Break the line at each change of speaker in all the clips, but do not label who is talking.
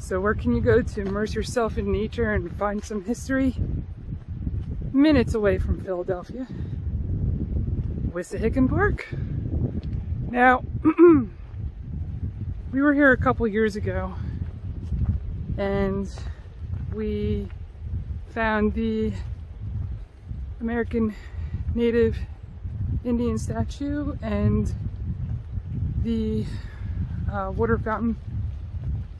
So where can you go to immerse yourself in nature and find some history? Minutes away from Philadelphia. Wissahickon Park. Now, we were here a couple years ago and we found the American Native Indian statue and the water fountain,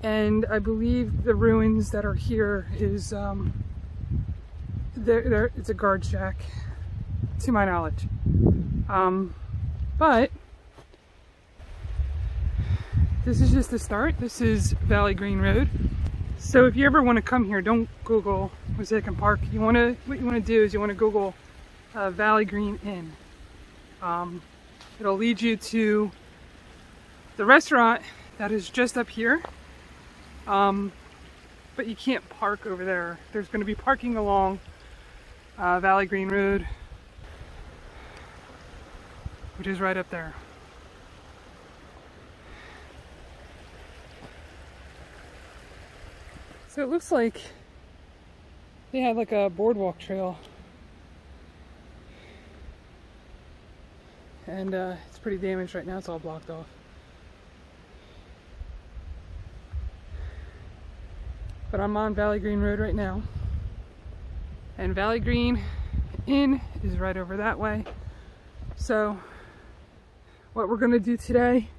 and I believe the ruins that are here is it's a guard shack, to my knowledge. But this is just the start. This is Valley Green Road. So if you ever want to come here, don't Google Wissahickon Park. What you want to do is you want to Google Valley Green Inn. It'll lead you to the restaurant that is just up here. But you can't park over there. There's going to be parking along Valley Green Road, which is right up there. So it looks like they had like a boardwalk trail, and it's pretty damaged right now. It's all blocked off. But I'm on Valley Green Road right now, and Valley Green Inn is right over that way. So what we're gonna do today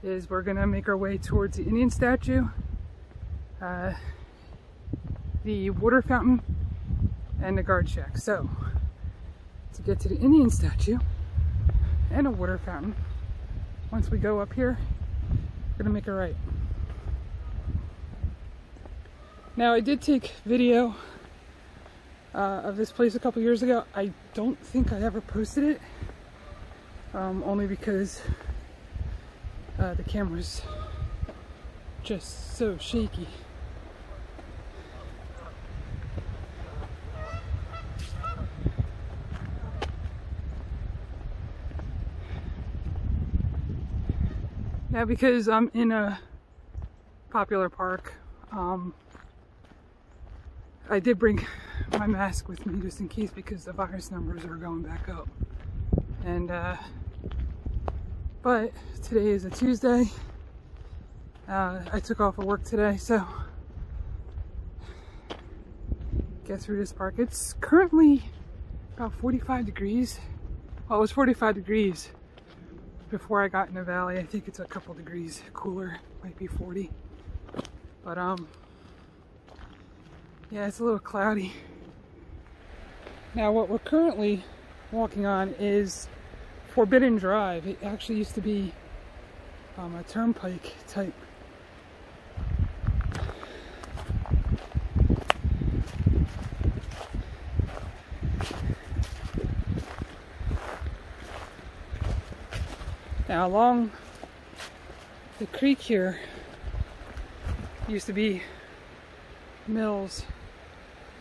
is we're gonna make our way towards the Indian statue, the water fountain, and the guard shack. So to get to the Indian statue and a water fountain, once we go up here, we're gonna make a right. Now, I did take video of this place a couple years ago. I don't think I ever posted it, only because the camera's just so shaky. Now, because I'm in a popular park, I did bring my mask with me just in case, because the virus numbers are going back up. And but today is a Tuesday. I took off of work today, so get through this park. It's currently about 45 degrees. Well, it was 45 degrees before I got in the valley. I think it's a couple degrees cooler, might be 40. But yeah, it's a little cloudy. Now what we're currently walking on is Forbidden Drive. It actually used to be a turnpike type. Now along the creek here used to be mills.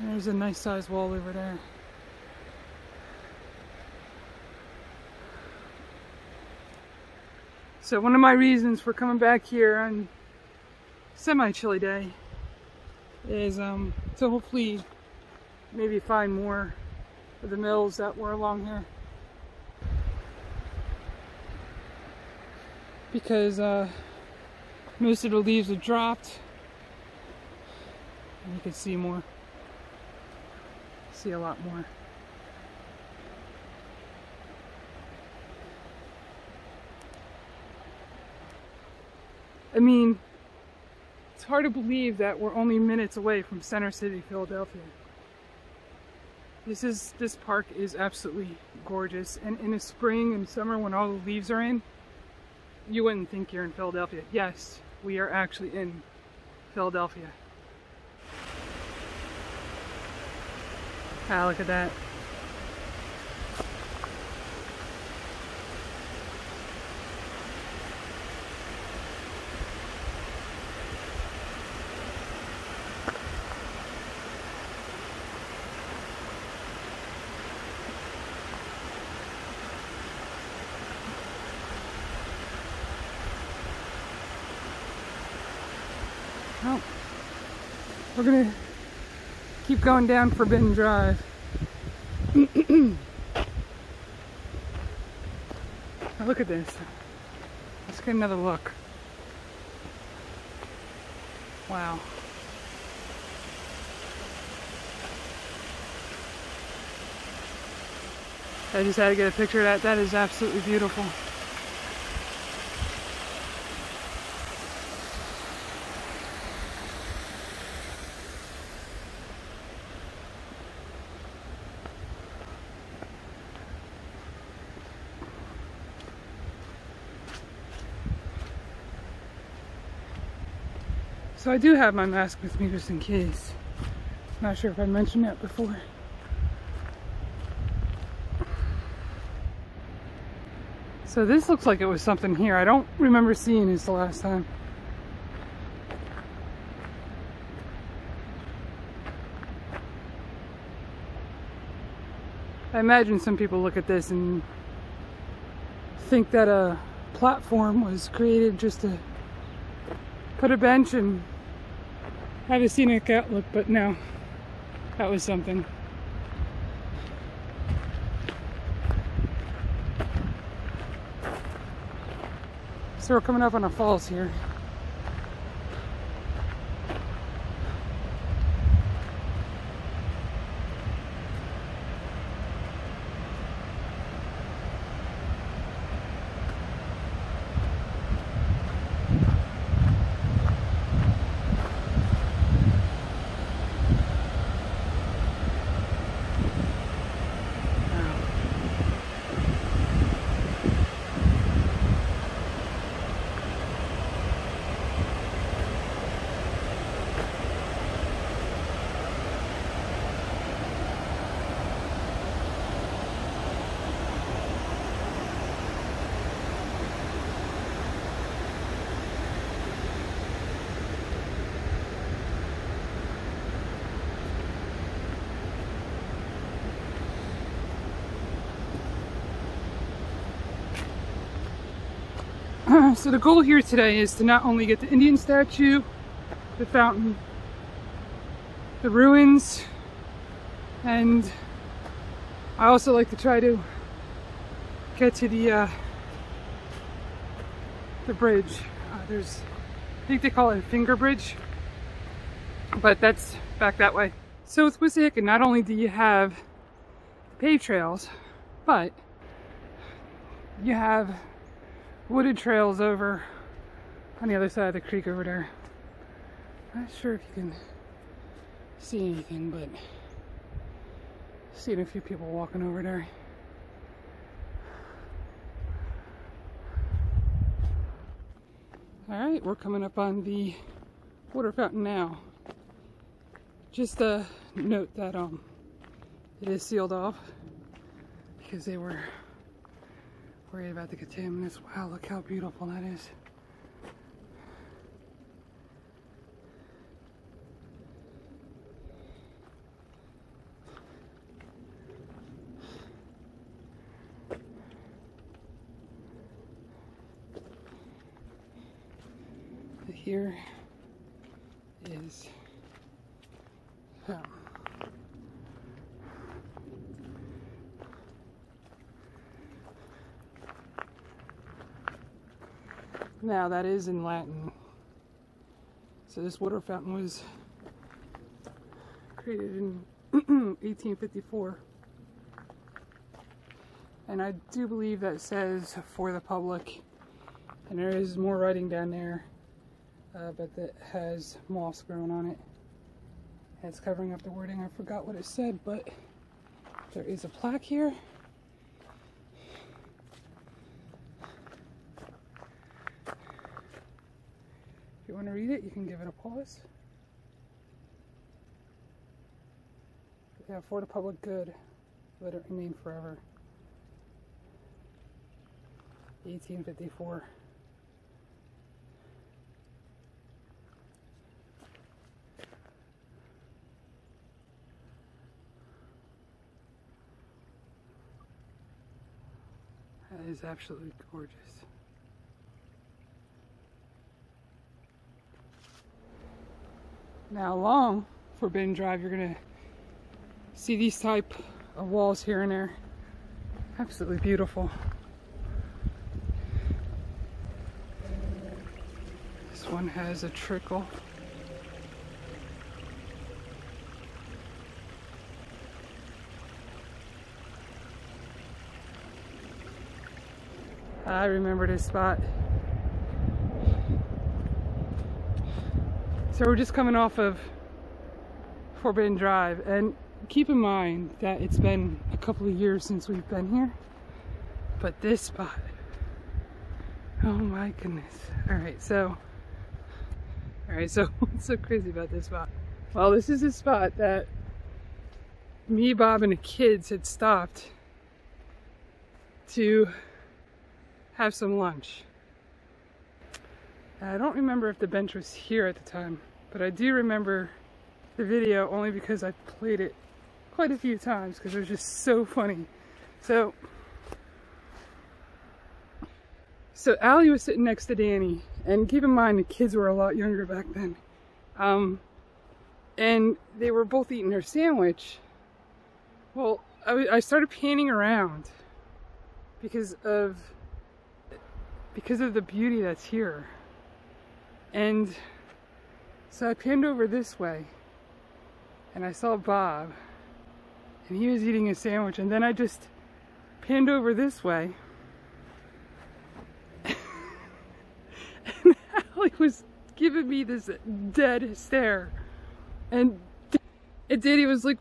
There's a nice sized wall over there. So one of my reasons for coming back here on semi-chilly day is to hopefully maybe find more of the mills that were along here. Because most of the leaves have dropped. And you can see more. See a lot more. I mean, it's hard to believe that we're only minutes away from Center City, Philadelphia. This park is absolutely gorgeous, and in the spring and summer when all the leaves are in, you wouldn't think you're in Philadelphia. Yes, we are actually in Philadelphia. Ah, look at that. Well, we're gonna keep going down Forbidden Drive. Now look at this. Let's get another look. Wow. I just had to get a picture of that. That is absolutely beautiful. So I do have my mask with me just in case. Not sure if I mentioned that before. So this looks like it was something here. I don't remember seeing this the last time. I imagine some people look at this and think that a platform was created just to put a bench and have a scenic outlook, but no, that was something. So we're coming up on a falls here. So the goal here today is to not only get the Indian statue, the fountain, the ruins, and I also like to try to get to the bridge. I think they call it a finger bridge, but that's back that way. So with Wissahickon, not only do you have paved trails, but you have wooded trails over on the other side of the creek over there. Not sure if you can see anything, but seeing a few people walking over there. Alright, we're coming up on the water fountain now. Just a note that it is sealed off because they were worried about the contaminants. Wow, look how beautiful that is. Here is now that is in Latin. So this water fountain was created in 1854. And I do believe that says for the public. And there is more writing down there, but that has moss growing on it. It's covering up the wording. I forgot what it said, but there is a plaque here. If you want to read it, you can give it a pause. Yeah, for the public good, let it remain forever. 1854. That is absolutely gorgeous. Now along Forbidden Drive, you're gonna see these type of walls here and there. Absolutely beautiful. This one has a trickle. I remember this spot. So we're just coming off of Forbidden Drive, and keep in mind that it's been a couple of years since we've been here, but this spot, oh my goodness. Alright, so what's so crazy about this spot? Well, this is a spot that me, Bob, and the kids had stopped to have some lunch. I don't remember if the bench was here at the time, but I do remember the video only because I played it quite a few times because it was just so funny. So Allie was sitting next to Danny, and keep in mind the kids were a lot younger back then. And they were both eating their sandwich. Well, I started panning around because of the beauty that's here. And so I panned over this way and I saw Bob and he was eating a sandwich, and then I just panned over this way and Allie was giving me this dead stare, and Danny was like,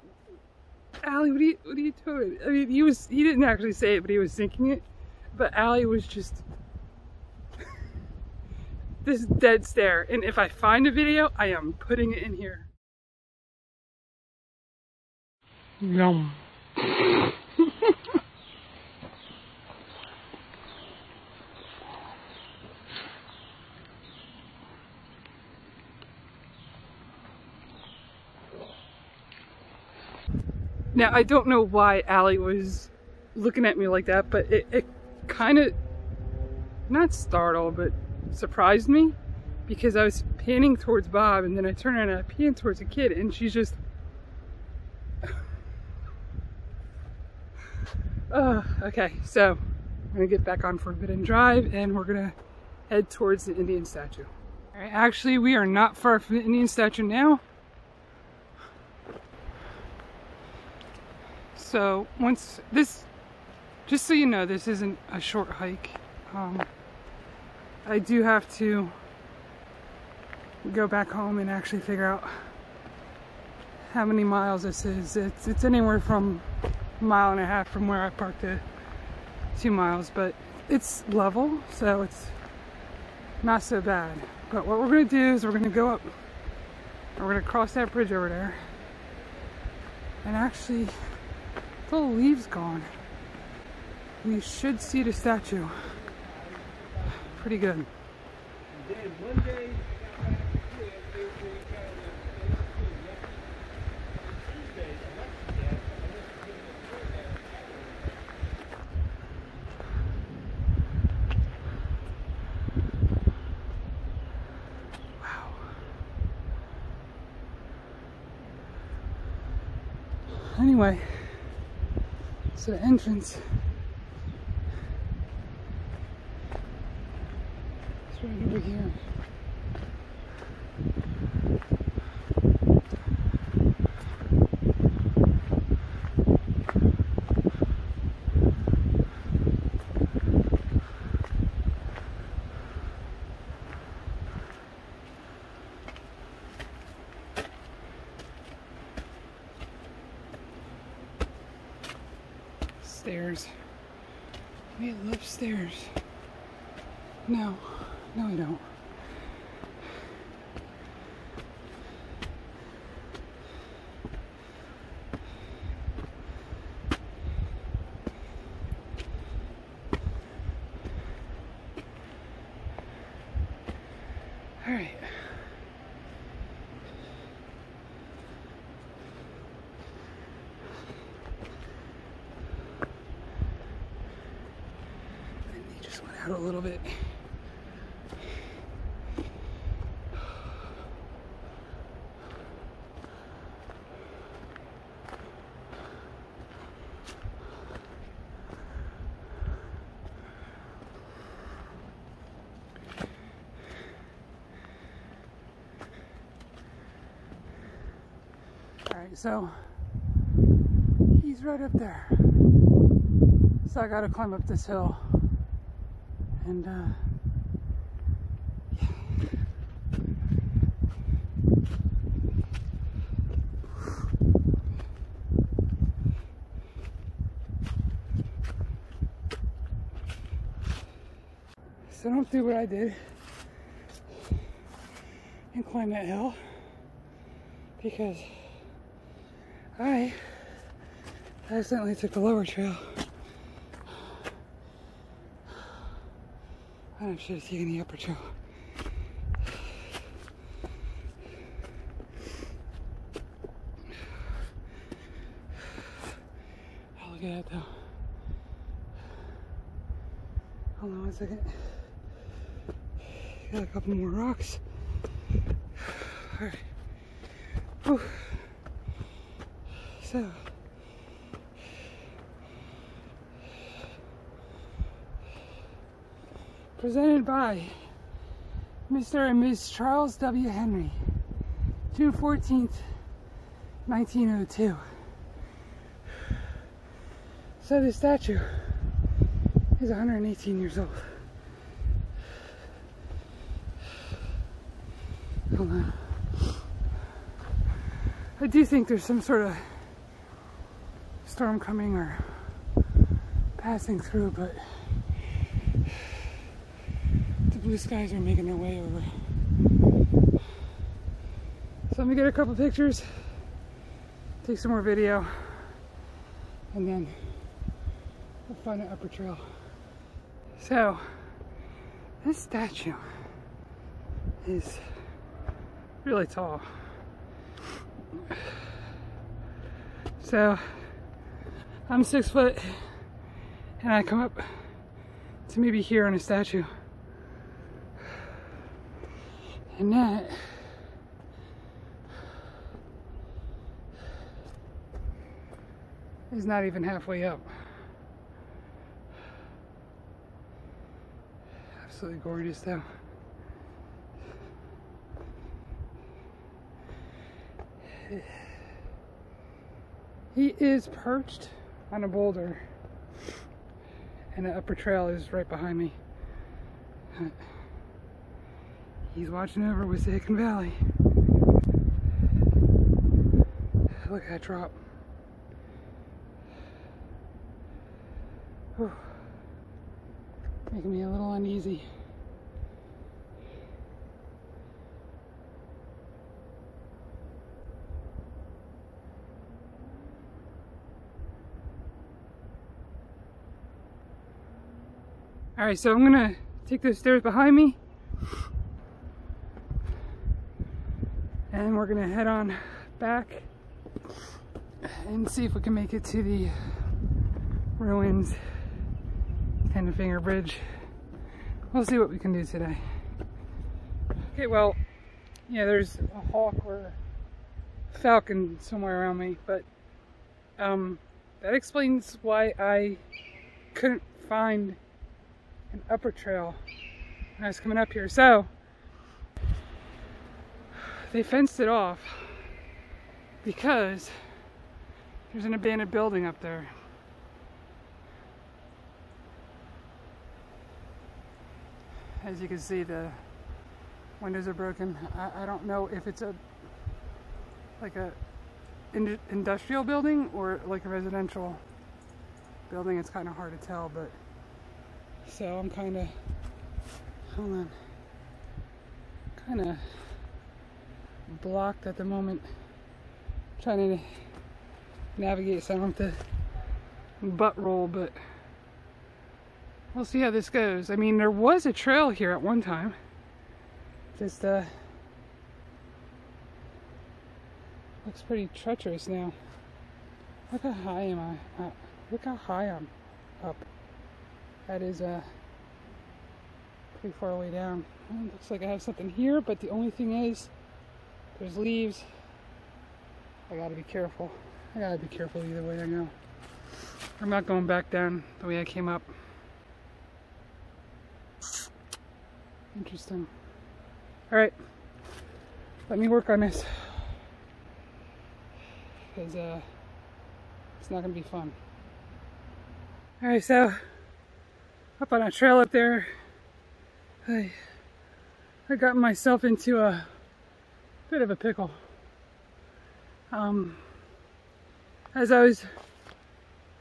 Allie, what are you doing? I mean, he didn't actually say it, but he was thinking it. But Allie was just this dead stare, and if I find a video, I am putting it in here. Yum. Now, I don't know why Allie was looking at me like that, but it kind of, not startled, but surprised me, because I was panning towards Bob, and then I turned around and I panned towards a kid, and she's just okay, so I'm gonna get back on Forbidden Drive and we're gonna head towards the Indian statue. All right, actually we are not far from the Indian statue now. So once this, just so you know, this isn't a short hike. I do have to go back home and actually figure out how many miles this is. It's anywhere from a mile and a half from where I parked to 2 miles, but it's level, so it's not so bad. But what we're going to do is we're going to go up, and we're going to cross that bridge over there, and actually, the leaves gone. We should see the statue. Pretty good. Wow. Anyway, so the entrance is right over here. Stairs. We love stairs. No, we don't. All right. A little bit. So he's right up there. So I gotta climb up this hill. And yeah. So don't do what I did and climb that hill, because I accidentally took the lower trail. I should have taken the upper trail. Oh, look at that though. Hold on one second. Got a couple more rocks. Alright. Whew. So, presented by Mr. and Ms. Charles W. Henry, June 14th, 1902. So this statue is 118 years old. Hold on. I do think there's some sort of storm coming or passing through, but the blue skies are making their way over. So let me get a couple pictures, take some more video, and then we'll find the upper trail. So this statue is really tall. So I'm 6 foot and I come up to maybe here on a statue, and that is not even halfway up. Absolutely gorgeous though. He is perched on a boulder, and the upper trail is right behind me. He's watching over Wissahickon Valley. Look at that drop. Whew. Making me a little uneasy. Alright, so I'm gonna take those stairs behind me and we're gonna head on back and see if we can make it to the ruins and the Finger Bridge. We'll see what we can do today. Okay, well, yeah, there's a hawk or a falcon somewhere around me, but that explains why I couldn't find an upper trail when I was coming up here. So they fenced it off because there's an abandoned building up there. As you can see, the windows are broken. I don't know if it's like a industrial building or like a residential building. It's kind of hard to tell, but so I'm kind of, hold on, kind of blocked at the moment, trying to navigate so I don't have to butt roll, but we'll see how this goes. I mean, there was a trail here at one time, just looks pretty treacherous now. Look how high am I? Look how high I'm up. That is pretty far away down. Well, it looks like I have something here, but the only thing is there's leaves. I gotta be careful. I gotta be careful either way I go. I'm not going back down the way I came up. Interesting. Alright, let me work on this. because it's not going to be fun. Alright, so up on a trail up there, I got myself into a bit of a pickle. As I was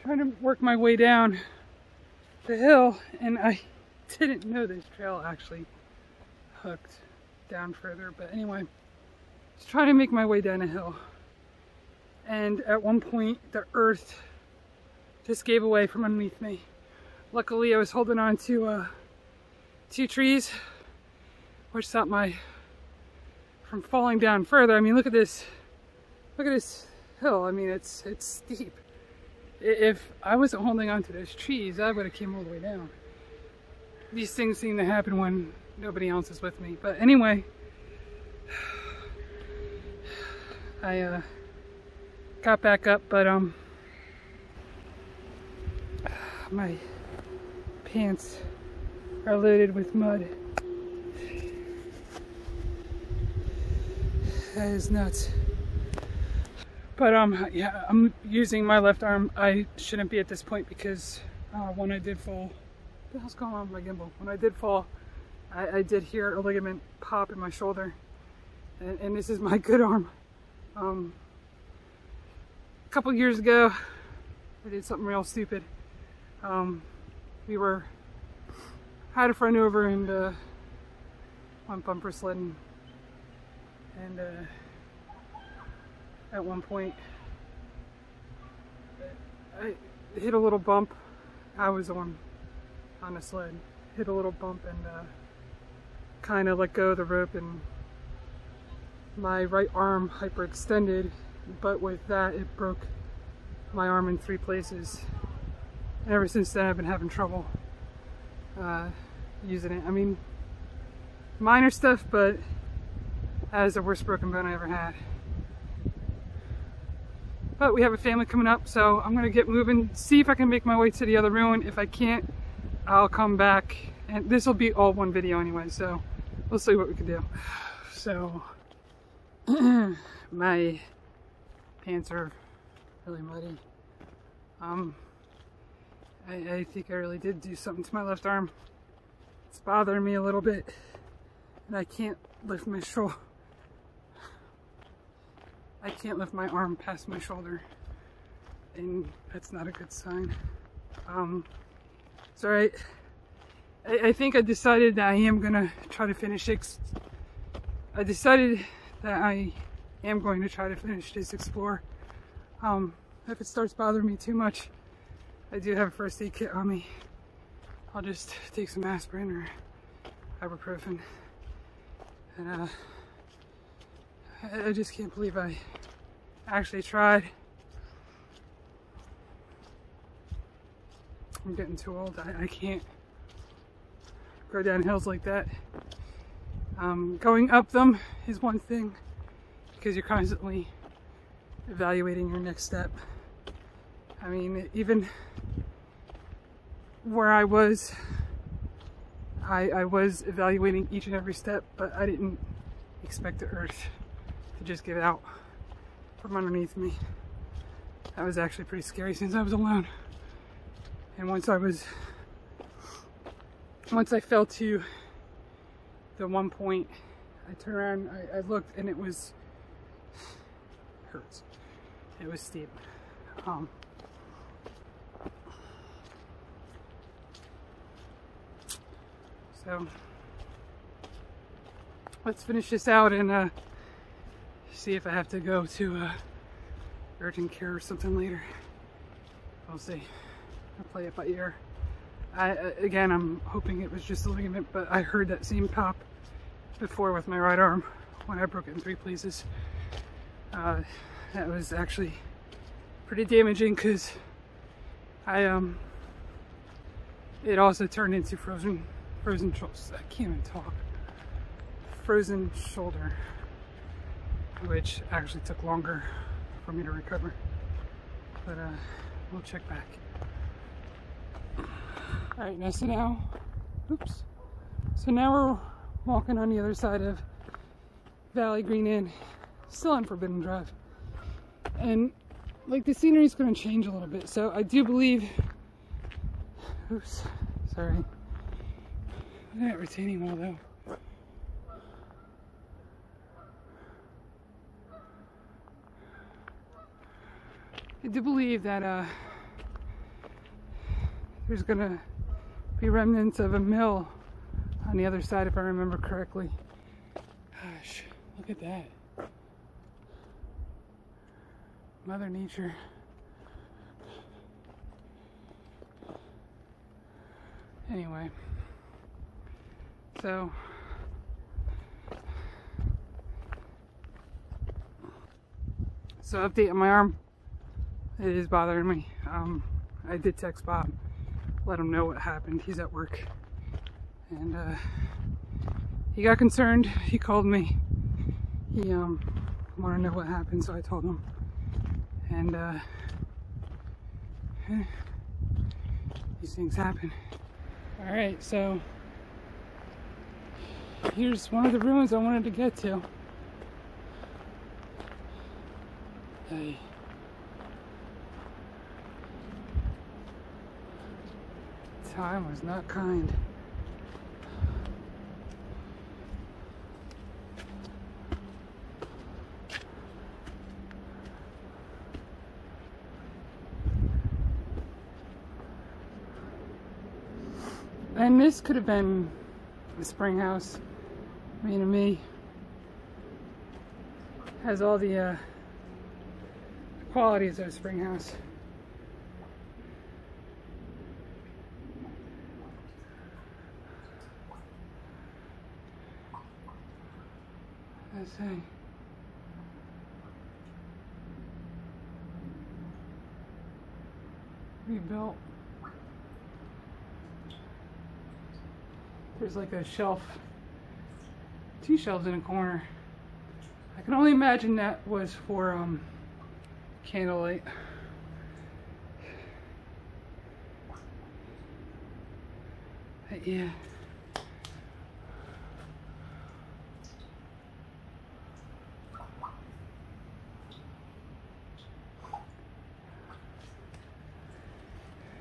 trying to work my way down the hill, and I didn't know this trail actually hooked down further, but anyway, I was trying to make my way down a hill, and at one point the earth just gave away from underneath me. Luckily I was holding on to 2 trees, which stopped my from falling down further. I mean, look at this hill. I mean, it's steep. If I wasn't holding on to those trees, I would have came all the way down. These things seem to happen when nobody else is with me. But anyway, I got back up, but my pants are loaded with mud. That is nuts. But yeah, I'm using my left arm. I shouldn't be at this point because when I did fall, what the hell's going on with my gimbal? When I did fall, I did hear a ligament pop in my shoulder, and this is my good arm. A couple years ago, I did something real stupid. We had a friend over and went bumper sledding, and at one point I hit a little bump. I was on a sled, hit a little bump, and kind of let go of the rope, and my right arm hyperextended, but with that it broke my arm in 3 places, and ever since then I've been having trouble using it. I mean, minor stuff, but that is the worst broken bone I ever had. But we have a family coming up, so I'm gonna get moving, see if I can make my way to the other ruin. If I can't, I'll come back, and this will be all one video anyway, so we'll see what we can do. So my pants are really muddy. I think I really did do something to my left arm. It's bothering me a little bit, and I can't lift my shoulder. I can't lift my arm past my shoulder, and that's not a good sign. It's alright. I think I decided that I am gonna try to finish it. I decided that I am going to try to finish this explore. If it starts bothering me too much, I do have a first aid kit on me. I'll just take some aspirin or ibuprofen, and I just can't believe I actually tried. I'm getting too old. I can't go down hills like that. Going up them is one thing, because you're constantly evaluating your next step. I mean, even where I was evaluating each and every step, but I didn't expect the earth to just give out from underneath me. That was actually pretty scary since I was alone. And once I fell to the one point, I turned around, I looked, and it hurts. It was steep. So let's finish this out and see if I have to go to urgent care or something later. We'll see. I'll play it by ear. Again, I'm hoping it was just a ligament, but I heard that same pop before with my right arm when I broke it in 3 places. That was actually pretty damaging, because it also turned into frozen shoulders. I can't even talk. Frozen shoulder, which actually took longer for me to recover. But we'll check back. Alright, so now we're walking on the other side of Valley Green Inn, still on Forbidden Drive. And like the scenery is going to change a little bit. So I do believe, oops, sorry. Look at that retaining wall though. I do believe that there's going to be remnants of a mill on the other side, if I remember correctly. Gosh, look at that. Mother Nature. Anyway, so update on my arm. It is bothering me. I did text Bob, let him know what happened. He's at work, and he got concerned. He called me. He wanted to know what happened, so I told him. And these things happen. All right, so here's one of the ruins I wanted to get to. Hey. Time was not kind. And this could have been the spring house. I mean, to me, has all the qualities of a spring house. Let's see. Rebuilt. There's like a shelf, 2 shelves in a corner. I can only imagine that was for candlelight. But yeah.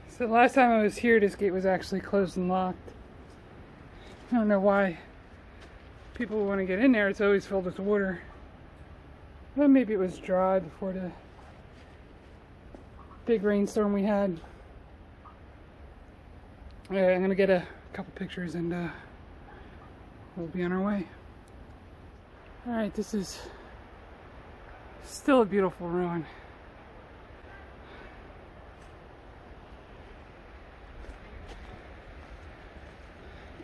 So the last time I was here, this gate was actually closed and locked. I don't know why people want to get in there. It's always filled with water. Well, maybe it was dry before the big rainstorm we had. Alright, I'm going to get a couple pictures and we'll be on our way. Alright, this is still a beautiful ruin.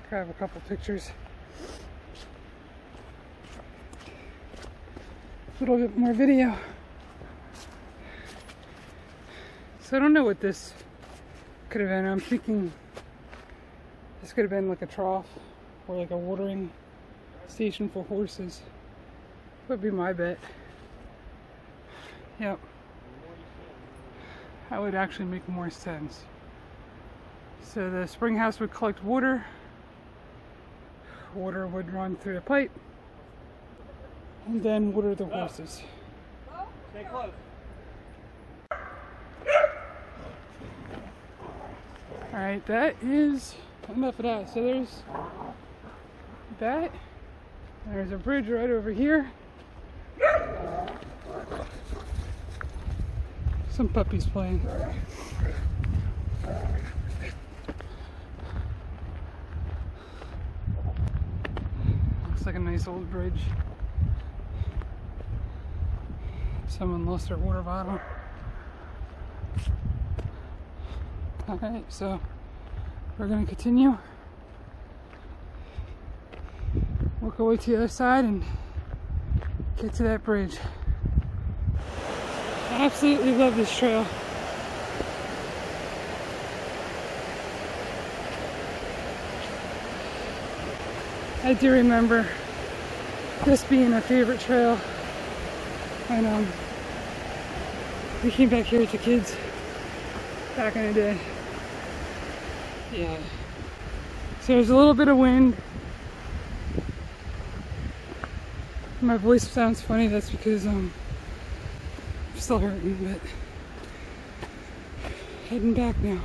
Grab a couple pictures. A little bit more video. So I don't know what this could have been. I'm thinking this could have been like a trough or like a watering station for horses. Would be my bet. Yep. That would actually make more sense. So the spring house would collect water. Water would run through the pipe and then water the horses.
Stay close.
Alright, that is enough of that. So there's that. There's a bridge right over here. Some puppies playing. Looks like a nice old bridge. Someone lost their water bottle. Alright, so we're going to continue. Work our way to the other side and get to that bridge. I absolutely love this trail. I do remember this being a favorite trail when we came back here with the kids back in the day. Yeah. So there's a little bit of wind. My voice sounds funny, that's because I'm still hurting, but heading back now.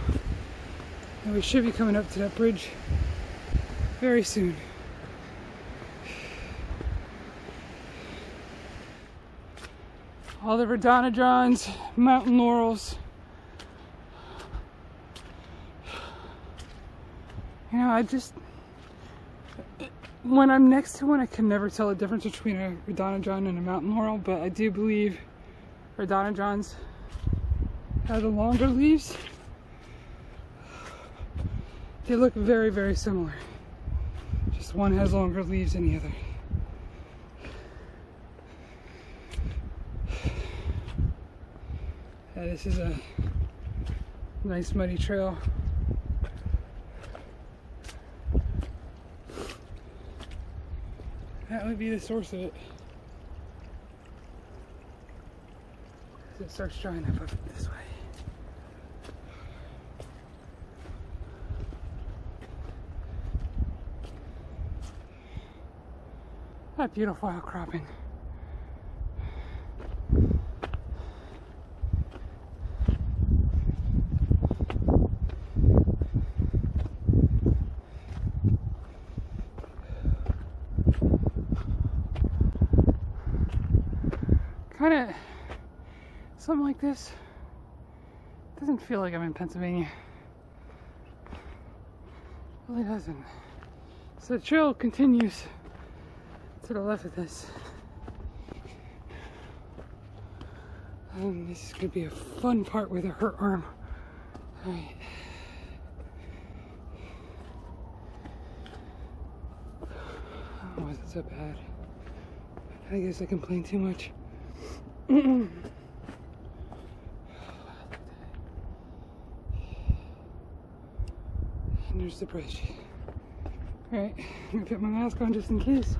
And we should be coming up to that bridge very soon. All the rhododendrons, mountain laurels. You know, when I'm next to one, I can never tell the difference between a rhododendron and a mountain laurel, but I do believe rhododendrons have the longer leaves. They look very, very similar. Just one has longer leaves than the other. This is a nice muddy trail. That would be the source of it. It starts drying up this way. That beautiful outcropping. Kind of something like this. Doesn't feel like I'm in Pennsylvania. Really doesn't. So the trail continues to the left of this. And this is going to be a fun part with a hurt arm. Alright. Oh, was it so bad? I guess I complain too much. And there's the bridge. Alright, I'm gonna put my mask on just in case.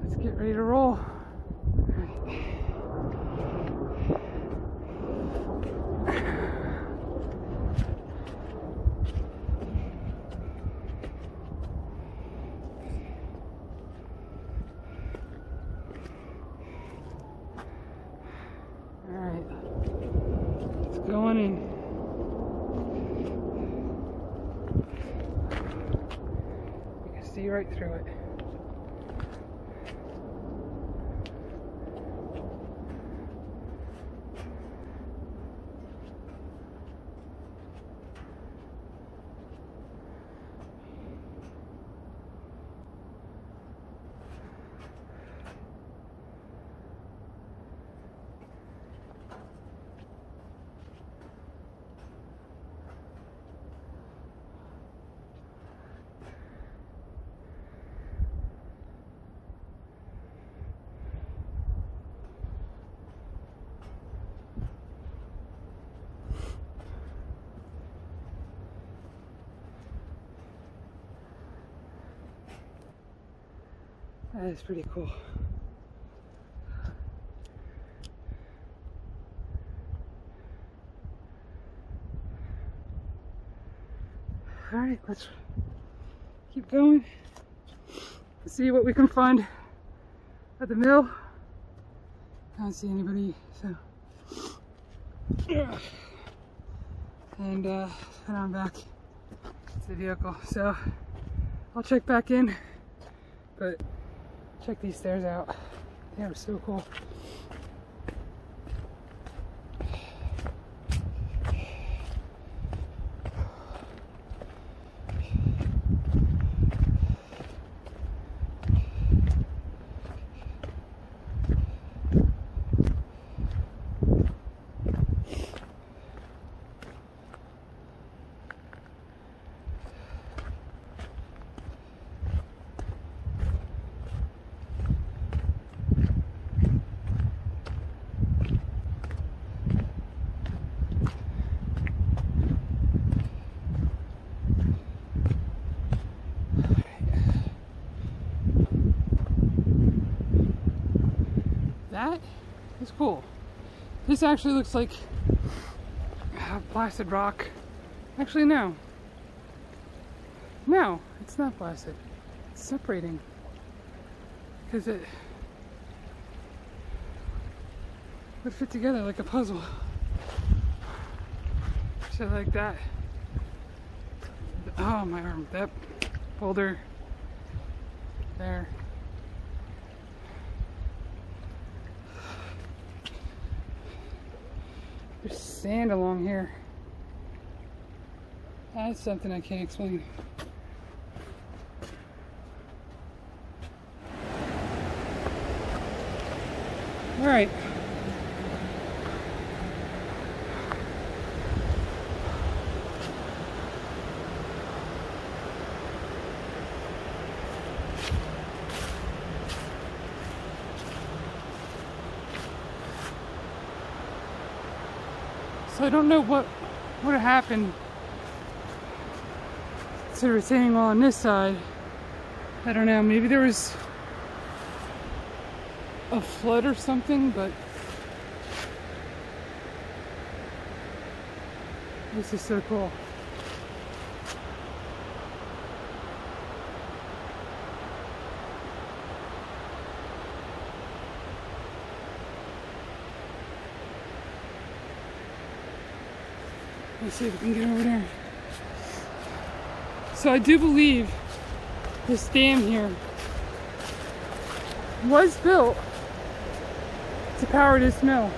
Let's get ready to roll. Going in. You can see right through it. That is pretty cool. Alright, let's keep going. Let's see what we can find at the mill. I don't see anybody, so. And head on back to the vehicle. So I'll check back in, but check these stairs out. They are so cool. That is cool. This actually looks like blasted rock. Actually, no. No, it's not blasted. It's separating. Because would fit together like a puzzle. So like that. Oh, my arm. That boulder there. There's sand along here. That's something I can't explain. All right. So I don't know what would have happened to the retaining wall on this side. I don't know, maybe there was a flood or something, but this is so cool. Let's see if we can get over there. So I do believe this dam here was built to power this mill.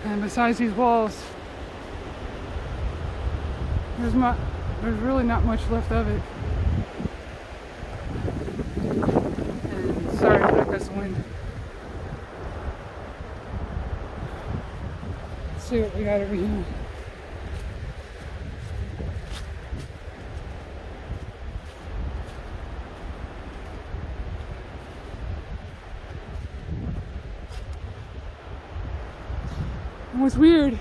And besides these walls, there's really not much left of it. And sorry for that gust of wind. Let's see what we got over here. And what's weird is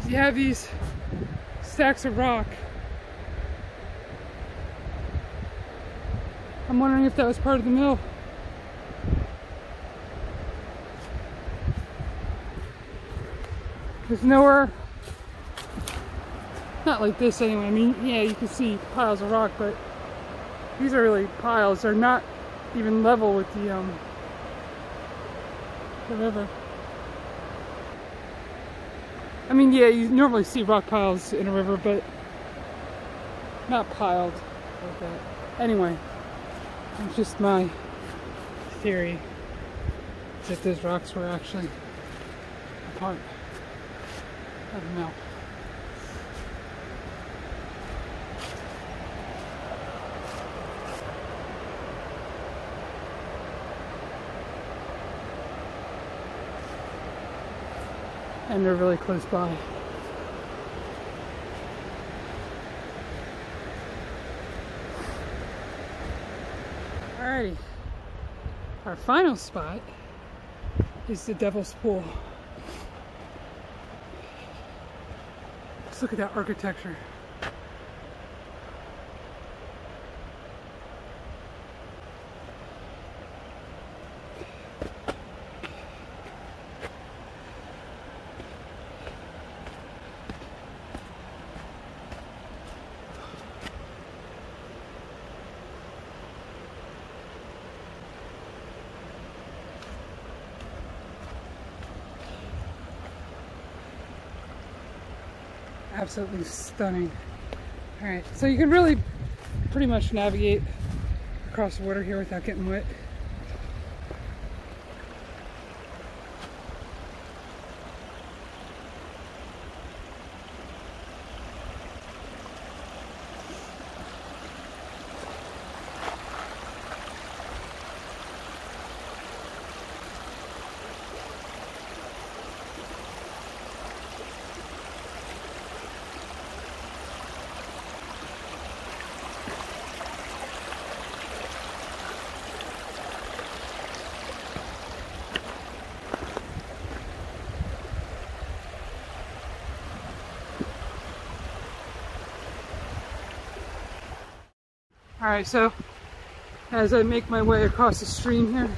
you have these stacks of rock. I'm wondering if that was part of the mill. There's nowhere, not like this anyway. I mean, yeah, you can see piles of rock, but these are really piles. They're not even level with the river. I mean, yeah, you normally see rock piles in a river, but not piled like that. Anyway, it's just my theory that those rocks were actually a part of the mill. And they're really close by. Alrighty, our final spot is the Devil's Pool. Let's look at that architecture. Absolutely stunning. Alright, so you can really pretty much navigate across the water here without getting wet. Alright, so as I make my way across the stream here,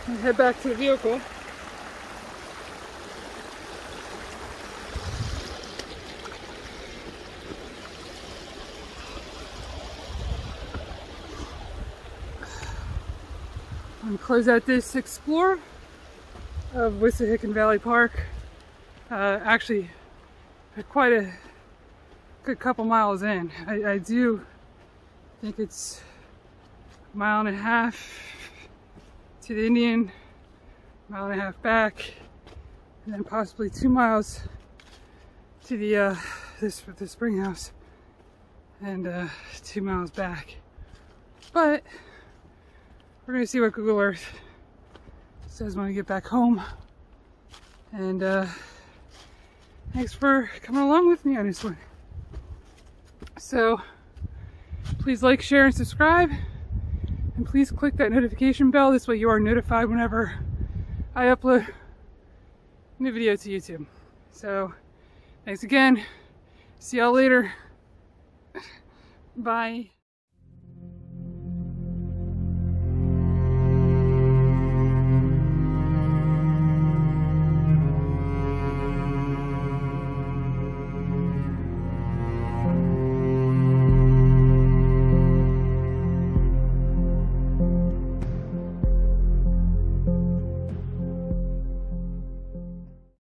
I head back to the vehicle. I'm going to close out this explore of Wissahickon Valley Park. Actually, quite a good couple miles in. I do think it's a mile and a half to the Indian, mile and a half back, and then possibly 2 miles to the the spring house, and 2 miles back. But we're gonna see what Google Earth says when we get back home. And thanks for coming along with me on this one. So please like, share, and subscribe. And please click that notification bell. This way you are notified whenever I upload a new video to YouTube. So thanks again. See y'all later. Bye.